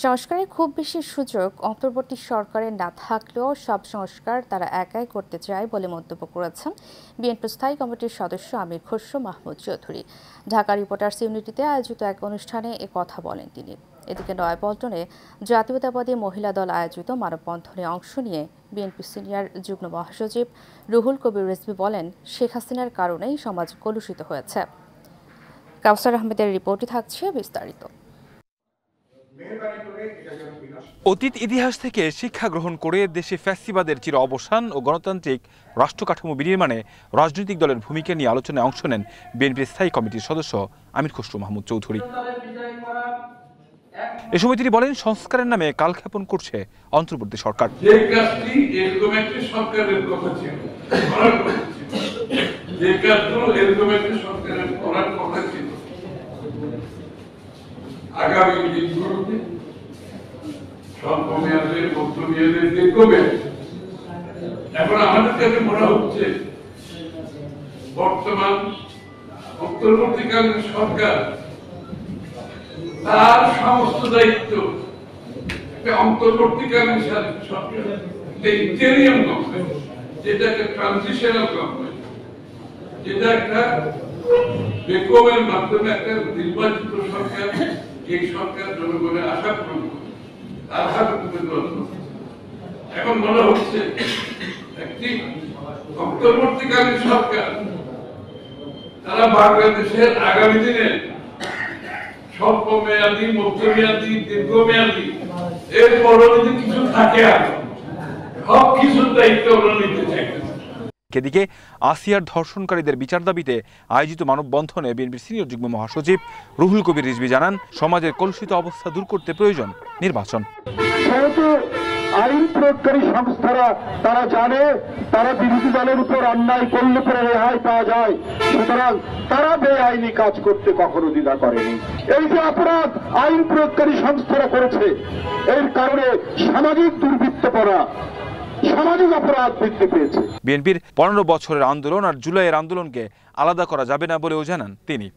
সংস্কারের খুব বেশি সুযোগ অন্তর্বর্তী সরকারের না থাকলেও সব সংস্কার তারা একাই করতে চায় বলে মন্তব্য করেছেন বিএনপি স্থায়ী কমিটির সদস্য আমির খসরু মাহমুদ চৌধুরী। ঢাকা রিপোর্টার্স ইউনিটিতে আয়োজিত এক অনুষ্ঠানে এ কথা বলেন তিনি। এদিকে নয়াপল্টনে জাতীয়তাবাদী মহিলা দল আয়োজিত মানববন্ধনে অংশ নিয়ে বিএনপি সিনিয়র যুগ্ম মহাসচিব রুহুল কবির রিজভী বলেন, শেখ হাসিনার কারণেই সমাজ কলুষিত হয়েছে। কাউসার আহমেদের রিপোর্টে থাকছে বিস্তারিত। অতীত ইতিহাস থেকে শিক্ষা গ্রহণ করে দেশে ফ্যাসিবাদের চির অবসান ও গণতান্ত্রিক রাষ্ট্র কাঠামো বিনির্মাণে রাজনৈতিক দলের ভূমিকা নিয়ে আলোচনায় অংশ নেন বিএনপির স্থায়ী কমিটির সদস্য আমির খসরু মাহমুদ চৌধুরী। এ সময় তিনি বলেন, সংস্কারের নামে কালক্ষেপণ করছে অন্তর্বর্তী সরকার। আগামী দিনগুলোতে স্বল্প মেয়াদে, মধ্য মেয়াদে, দীর্ঘমেয়াদে এখন আমাদের কাছে মনে হচ্ছে বর্তমান অন্তর্বর্তীকালীন সরকার তার সমস্ত দায়িত্ব একটা অন্তর্বর্তীকালীন সরকার, ইন্টেরিয়াম গভর্নমেন্ট, যেটা একটা ট্রানজিশনাল গভর্নমেন্ট, যেটা একটা বেকমের মাধ্যমে একটা নির্বাচিত সরকার, এই সরকার জনগণের আশা পূরণ করে তার হাতে তুলে দেওয়া। এখন মনে হচ্ছে একটি অন্তর্বর্তীকালীন সরকার তারা বাংলাদেশের আগামী দিনে স্বল্প মেয়াদী, মধ্যমেয়াদী, দীর্ঘমেয়াদী এর পরবর্তী কিছু থাকে আর সব কিছুর দায়িত্ব ওরা নিতে চাইছে। এদিকে আসিয়ার ধর্ষণকারীদের বিচার দাবিতে আয়োজিত মানববন্ধনে বিএনপির সিনিয়র যুগ্ম মহাসচিব রুহুল কবির রিজভী জানান, সমাজের কলুষিত অবস্থা দূর করতে প্রয়োজন নির্বাচন। আইন প্রয়োগকারী সংস্থারা তারা জানে তারা বিরোধী দলের উপর অন্যায় করলে পরে রেহাই পাওয়া যায়, সুতরাং তারা বেআইনি কাজ করতে কখনো দ্বিধা করেনি। এই যে অপরাধ আইন প্রয়োগকারী সংস্থারা করেছে, এর কারণে সামাজিক দুর্বৃত্তপনা, সামাজিক অপরাধ বৃদ্ধি পেয়েছে। বিএনপির 15 বছরের আন্দোলন আর জুলাইয়ের আন্দোলনকে আলাদা করা যাবে না বলেও জানান তিনি।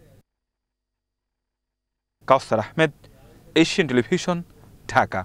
কাউসার আহমেদ, এশিয়ান টেলিভিশন, ঢাকা।